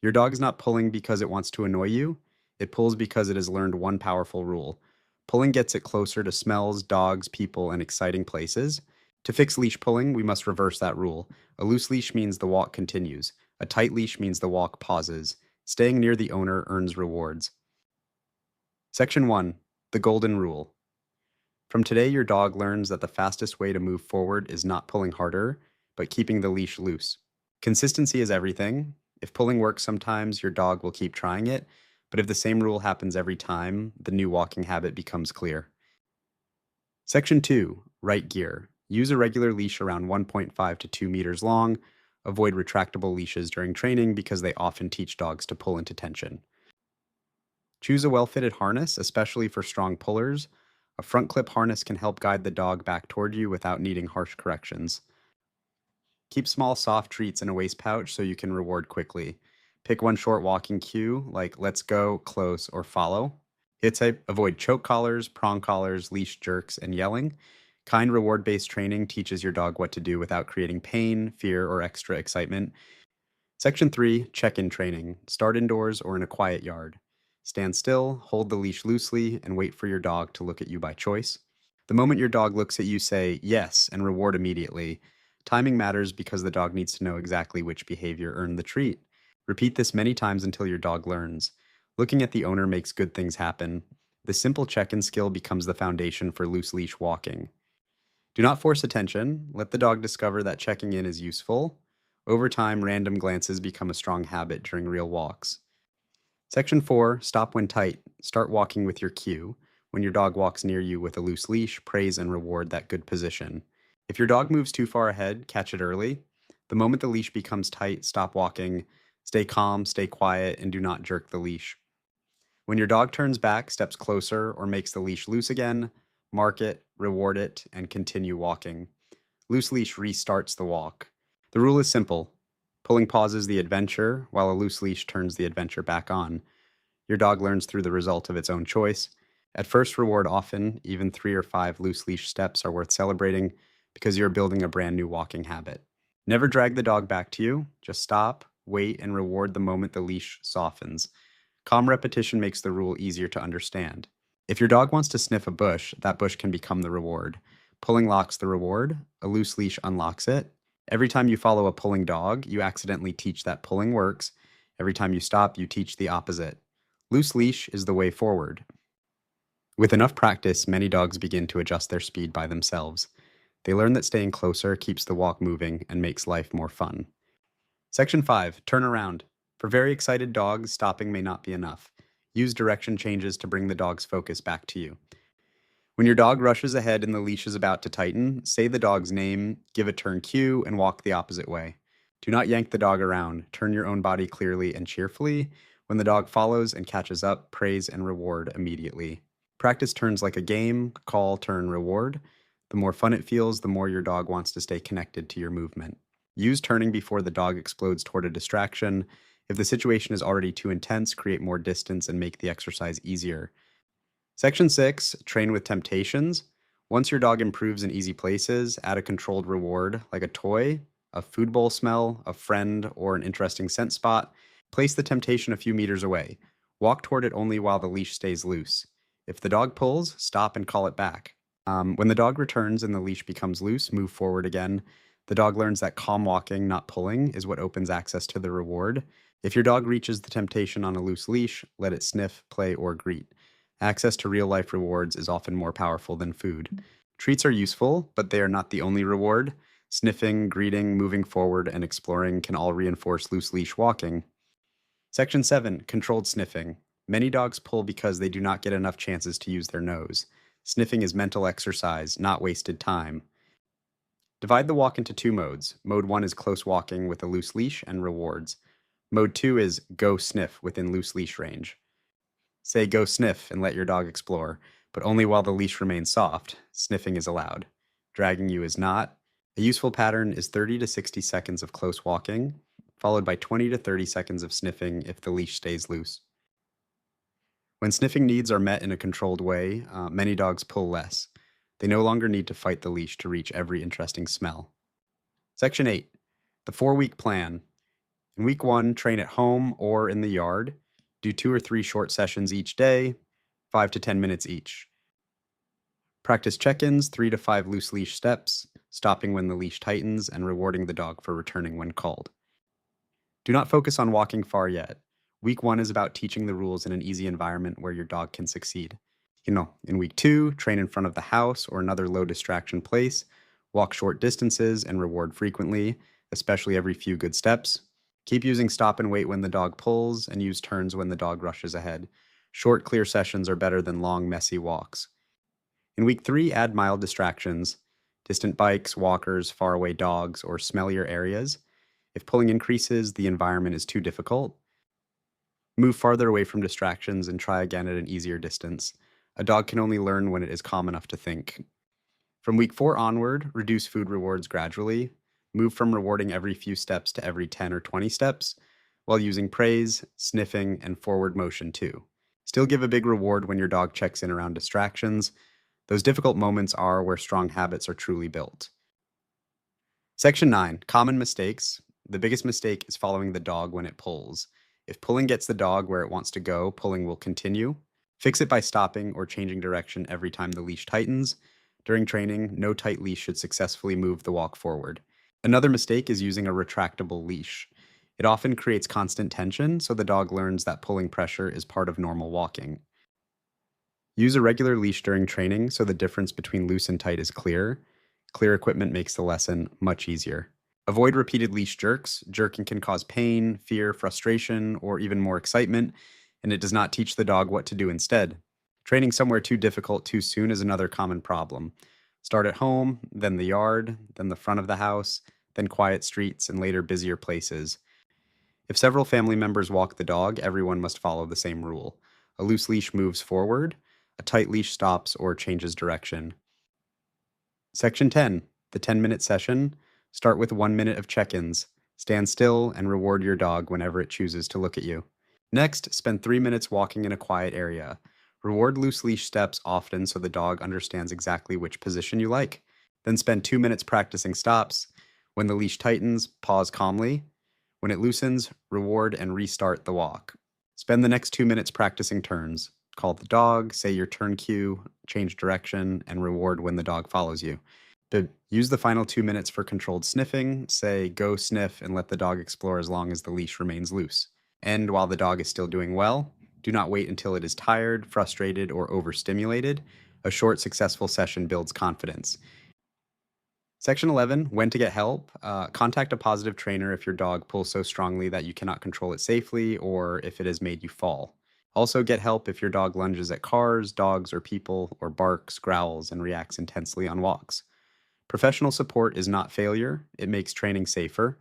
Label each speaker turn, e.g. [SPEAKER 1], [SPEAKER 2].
[SPEAKER 1] Your dog is not pulling because it wants to annoy you. It pulls because it has learned one powerful rule. Pulling gets it closer to smells, dogs, people, and exciting places. To fix leash pulling, we must reverse that rule. A loose leash means the walk continues. A tight leash means the walk pauses. Staying near the owner earns rewards. Section 1. The Golden Rule. From today, your dog learns that the fastest way to move forward is not pulling harder, but keeping the leash loose. Consistency is everything. If pulling works sometimes, your dog will keep trying it, but if the same rule happens every time, the new walking habit becomes clear. Section 2. Right gear. Use a regular leash around 1.5 to 2 meters long. Avoid retractable leashes during training because they often teach dogs to pull into tension. Choose a well-fitted harness, especially for strong pullers. A front clip harness can help guide the dog back toward you without needing harsh corrections. Keep small, soft treats in a waist pouch so you can reward quickly. Pick one short walking cue, like let's go, close, or follow. Hit type, avoid choke collars, prong collars, leash jerks, and yelling. Kind reward-based training teaches your dog what to do without creating pain, fear, or extra excitement. Section 3, check-in training. Start indoors or in a quiet yard. Stand still, hold the leash loosely, and wait for your dog to look at you by choice. The moment your dog looks at you, say yes and reward immediately. Timing matters because the dog needs to know exactly which behavior earned the treat. Repeat this many times until your dog learns. Looking at the owner makes good things happen. The simple check-in skill becomes the foundation for loose leash walking. Do not force attention. Let the dog discover that checking in is useful. Over time, random glances become a strong habit during real walks. Section 4, stop when tight. Start walking with your cue. When your dog walks near you with a loose leash, praise and reward that good position. If your dog moves too far ahead, catch it early. The moment the leash becomes tight, stop walking. Stay calm, stay quiet, and do not jerk the leash. When your dog turns back, steps closer, or makes the leash loose again, mark it, reward it, and continue walking. Loose leash restarts the walk. The rule is simple. Pulling pauses the adventure, while a loose leash turns the adventure back on. Your dog learns through the result of its own choice. At first, reward often. Even 3 or 5 loose leash steps are worth celebrating because you're building a brand new walking habit. Never drag the dog back to you. Just stop, wait, and reward the moment the leash softens. Calm repetition makes the rule easier to understand. If your dog wants to sniff a bush, that bush can become the reward. Pulling locks the reward. A loose leash unlocks it. Every time you follow a pulling dog, you accidentally teach that pulling works. Every time you stop, you teach the opposite. Loose leash is the way forward. With enough practice, many dogs begin to adjust their speed by themselves. They learn that staying closer keeps the walk moving and makes life more fun. Section 5, turn around. For very excited dogs, stopping may not be enough. Use direction changes to bring the dog's focus back to you. When your dog rushes ahead and the leash is about to tighten, say the dog's name, give a turn cue, and walk the opposite way. Do not yank the dog around. Turn your own body clearly and cheerfully. When the dog follows and catches up, praise and reward immediately. Practice turns like a game, call, turn, reward. The more fun it feels, the more your dog wants to stay connected to your movement. Use turning before the dog explodes toward a distraction. If the situation is already too intense, create more distance and make the exercise easier. Section 6, train with temptations. Once your dog improves in easy places, add a controlled reward like a toy, a food bowl smell, a friend, or an interesting scent spot. Place the temptation a few meters away. Walk toward it only while the leash stays loose. If the dog pulls, stop and call it back. When the dog returns and the leash becomes loose, move forward again. The dog learns that calm walking, not pulling, is what opens access to the reward. If your dog reaches the temptation on a loose leash, let it sniff, play, or greet. Access to real-life rewards is often more powerful than food. Treats are useful, but they are not the only reward. Sniffing, greeting, moving forward, and exploring can all reinforce loose leash walking. Section 7, controlled sniffing. Many dogs pull because they do not get enough chances to use their nose. Sniffing is mental exercise, not wasted time. Divide the walk into 2 modes. Mode 1 is close walking with a loose leash and rewards. Mode 2 is go sniff within loose leash range. Say go sniff and let your dog explore, but only while the leash remains soft. Sniffing is allowed. Dragging you is not. A useful pattern is 30 to 60 seconds of close walking, followed by 20 to 30 seconds of sniffing if the leash stays loose. When sniffing needs are met in a controlled way, many dogs pull less. They no longer need to fight the leash to reach every interesting smell. Section 8, the 4-week plan. In week 1, train at home or in the yard. Do 2 or 3 short sessions each day, 5 to 10 minutes each. Practice check-ins, 3 to 5 loose leash steps, stopping when the leash tightens and rewarding the dog for returning when called. Do not focus on walking far yet. Week 1 is about teaching the rules in an easy environment where your dog can succeed. In week 2, train in front of the house or another low distraction place, walk short distances and reward frequently, especially every few good steps. Keep using stop and wait when the dog pulls and use turns when the dog rushes ahead. Short, clear sessions are better than long, messy walks. In week 3, add mild distractions, distant bikes, walkers, faraway dogs, or smellier areas. If pulling increases, the environment is too difficult. Move farther away from distractions and try again at an easier distance. A dog can only learn when it is calm enough to think. From week 4 onward, reduce food rewards gradually. Move from rewarding every few steps to every 10 or 20 steps, while using praise, sniffing, and forward motion too. Still give a big reward when your dog checks in around distractions. Those difficult moments are where strong habits are truly built. Section 9, common mistakes. The biggest mistake is following the dog when it pulls. If pulling gets the dog where it wants to go, pulling will continue. Fix it by stopping or changing direction every time the leash tightens. During training, no tight leash should successfully move the walk forward. Another mistake is using a retractable leash. It often creates constant tension, so the dog learns that pulling pressure is part of normal walking. Use a regular leash during training so the difference between loose and tight is clear. Clear equipment makes the lesson much easier. Avoid repeated leash jerks. Jerking can cause pain, fear, frustration, or even more excitement, and it does not teach the dog what to do instead. Training somewhere too difficult too soon is another common problem. Start at home, then the yard, then the front of the house, then quiet streets, and later busier places. If several family members walk the dog, everyone must follow the same rule. A loose leash moves forward, a tight leash stops or changes direction. Section 10, the 10-minute session. Start with 1 minute of check-ins. Stand still and reward your dog whenever it chooses to look at you. Next, spend 3 minutes walking in a quiet area. Reward loose leash steps often so the dog understands exactly which position you like. Then spend 2 minutes practicing stops. When the leash tightens, pause calmly. When it loosens, reward and restart the walk. Spend the next 2 minutes practicing turns. Call the dog, say your turn cue, change direction, and reward when the dog follows you. But use the final 2 minutes for controlled sniffing. Say, go sniff, and let the dog explore as long as the leash remains loose. And while the dog is still doing well, do not wait until it is tired, frustrated, or overstimulated. A short, successful session builds confidence. Section 11, when to get help. Contact a positive trainer if your dog pulls so strongly that you cannot control it safely or if it has made you fall. Also, get help if your dog lunges at cars, dogs, or people, or barks, growls, and reacts intensely on walks. Professional support is not failure, it makes training safer.